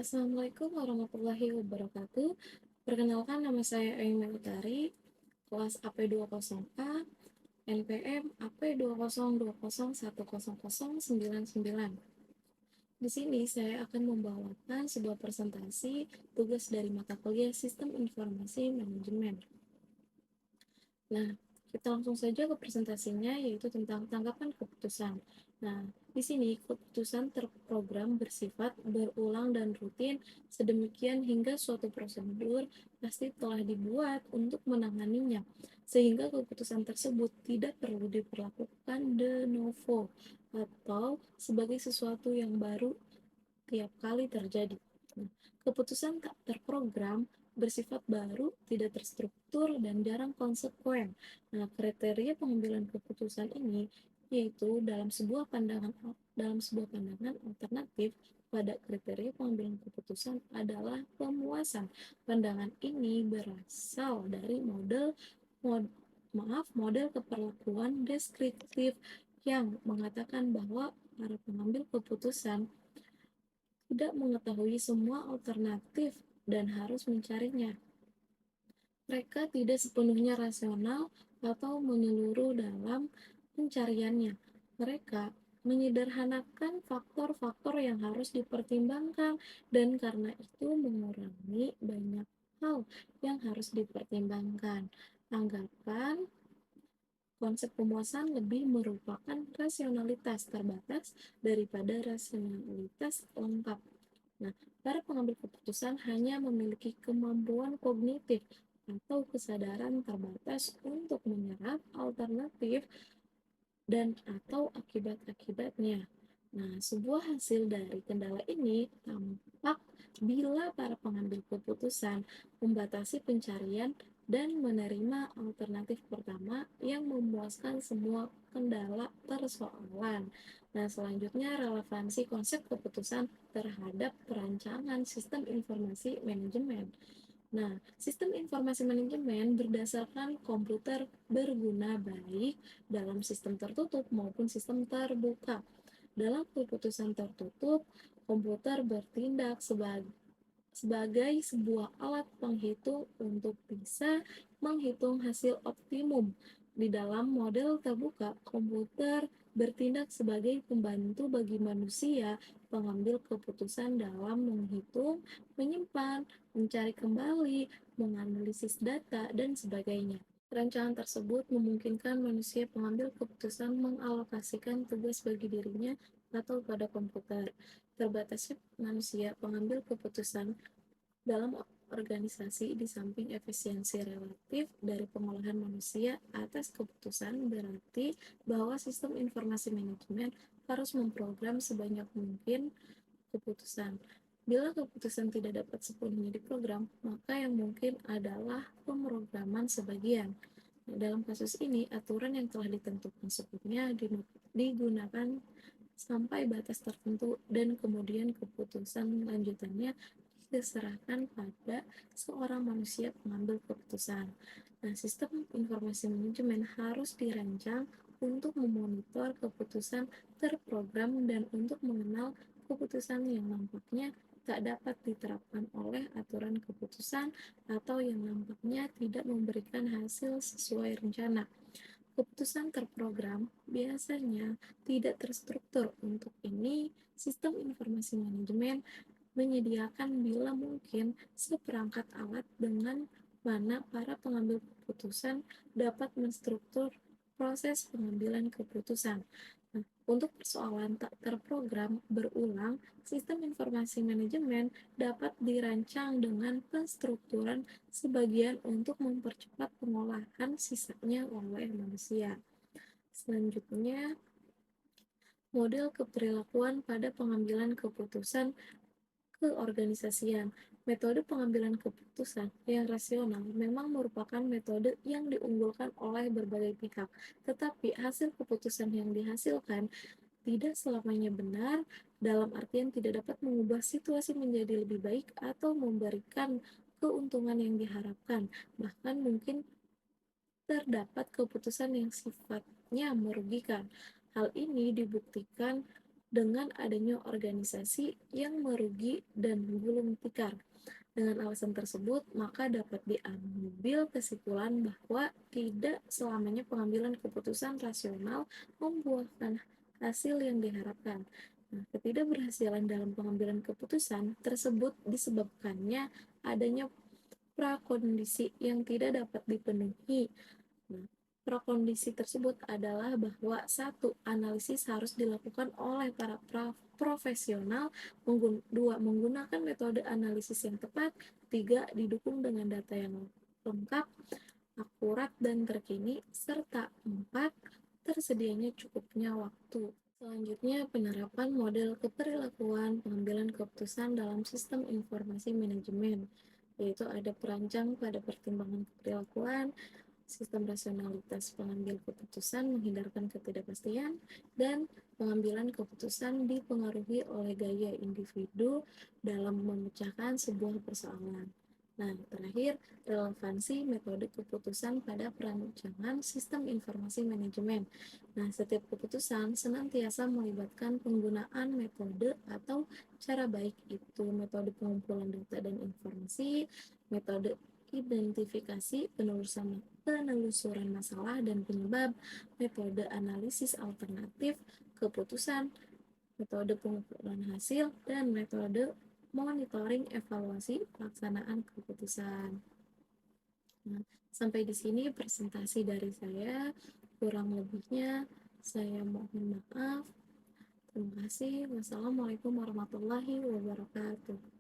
Assalamualaikum warahmatullahi wabarakatuh. Perkenalkan, nama saya Aiman Utari, kelas AP20A, NPM AP2020101099. Di sini saya akan membawakan sebuah presentasi tugas dari mata kuliah Sistem Informasi Manajemen. Nah, kita langsung saja ke presentasinya, yaitu tentang tanggapan keputusan. Nah, di sini keputusan terprogram bersifat berulang dan rutin sedemikian hingga suatu prosedur pasti telah dibuat untuk menanganinya, sehingga keputusan tersebut tidak perlu diperlakukan de novo atau sebagai sesuatu yang baru tiap kali terjadi. Nah, keputusan tak terprogram bersifat baru, tidak terstruktur, dan jarang konsekuen. Nah, kriteria pengambilan keputusan ini yaitu dalam sebuah pandangan alternatif pada kriteria pengambilan keputusan adalah pemuasan. Pandangan ini berasal dari model keperlakuan deskriptif yang mengatakan bahwa para pengambil keputusan tidak mengetahui semua alternatif dan harus mencarinya. Mereka tidak sepenuhnya rasional atau menyeluruh dalam pencariannya. Mereka menyederhanakan faktor-faktor yang harus dipertimbangkan dan karena itu mengurangi banyak hal yang harus dipertimbangkan. Anggapan konsep pemuasan lebih merupakan rasionalitas terbatas daripada rasionalitas lengkap. Nah, para pengambil keputusan hanya memiliki kemampuan kognitif atau kesadaran terbatas untuk menyerap alternatif dan atau akibat-akibatnya. Nah, sebuah hasil dari kendala ini tampak bila para pengambil keputusan membatasi pencarian dan menerima alternatif pertama yang memuaskan semua kendala persoalan. Nah, selanjutnya relevansi konsep keputusan terhadap perancangan sistem informasi manajemen. Nah, sistem informasi manajemen berdasarkan komputer berguna baik dalam sistem tertutup maupun sistem terbuka. Dalam keputusan tertutup, komputer bertindak sebagai sebuah alat penghitung untuk bisa menghitung hasil optimum. Di dalam model terbuka, komputer bertindak sebagai pembantu bagi manusia pengambil keputusan dalam menghitung, menyimpan, mencari kembali, menganalisis data, dan sebagainya. Rancangan tersebut memungkinkan manusia pengambil keputusan mengalokasikan tugas bagi dirinya atau pada komputer. Terbatasnya manusia pengambil keputusan dalam organisasi di samping efisiensi relatif dari pengolahan manusia atas keputusan berarti bahwa sistem informasi manajemen harus memprogram sebanyak mungkin keputusan. Bila keputusan tidak dapat sepenuhnya diprogram, maka yang mungkin adalah pemrograman sebagian. Nah, dalam kasus ini, aturan yang telah ditentukan sebelumnya digunakan sampai batas tertentu dan kemudian keputusan lanjutannya diserahkan pada seorang manusia pengambil keputusan. Nah, sistem informasi manajemen harus dirancang untuk memonitor keputusan terprogram dan untuk mengenal keputusan yang nampaknya tak dapat diterapkan oleh aturan keputusan atau yang nampaknya tidak memberikan hasil sesuai rencana. Keputusan terprogram biasanya tidak terstruktur. Untuk ini, sistem informasi manajemen menyediakan bila mungkin seperangkat alat dengan mana para pengambil keputusan dapat menstruktur proses pengambilan keputusan. Nah, untuk persoalan tak terprogram berulang, sistem informasi manajemen dapat dirancang dengan penstrukturan sebagian untuk mempercepat pengolahan sisanya oleh manusia. Selanjutnya, model keperilakuan pada pengambilan keputusan keorganisasian. Metode pengambilan keputusan yang rasional memang merupakan metode yang diunggulkan oleh berbagai pihak, tetapi hasil keputusan yang dihasilkan tidak selamanya benar, dalam artian tidak dapat mengubah situasi menjadi lebih baik atau memberikan keuntungan yang diharapkan. Bahkan mungkin terdapat keputusan yang sifatnya merugikan. Hal ini dibuktikan dengan adanya organisasi yang merugi dan gulung tikar. Dengan alasan tersebut, maka dapat diambil kesimpulan bahwa tidak selamanya pengambilan keputusan rasional membuahkan hasil yang diharapkan. Nah, ketidakberhasilan dalam pengambilan keputusan tersebut disebabkannya adanya prakondisi yang tidak dapat dipenuhi. Nah, prakondisi tersebut adalah bahwa satu, analisis harus dilakukan oleh para profesional, dua, menggunakan metode analisis yang tepat, tiga, didukung dengan data yang lengkap, akurat, dan terkini, serta empat, tersedianya cukupnya waktu. Selanjutnya, penerapan model keperilakuan pengambilan keputusan dalam sistem informasi manajemen, yaitu ada perancang pada pertimbangan keperilakuan, sistem rasionalitas pengambil keputusan menghindarkan ketidakpastian, dan pengambilan keputusan dipengaruhi oleh gaya individu dalam memecahkan sebuah persoalan. Nah, terakhir, relevansi metode keputusan pada perancangan sistem informasi manajemen. Nah, setiap keputusan senantiasa melibatkan penggunaan metode atau cara, baik itu metode pengumpulan data dan informasi, metode identifikasi, penelusuran masalah dan penyebab, metode analisis alternatif, keputusan, metode pengumpulan hasil, dan metode monitoring evaluasi pelaksanaan keputusan. Nah, sampai di sini presentasi dari saya. Kurang lebihnya saya mohon maaf. Terima kasih. Wassalamualaikum warahmatullahi wabarakatuh.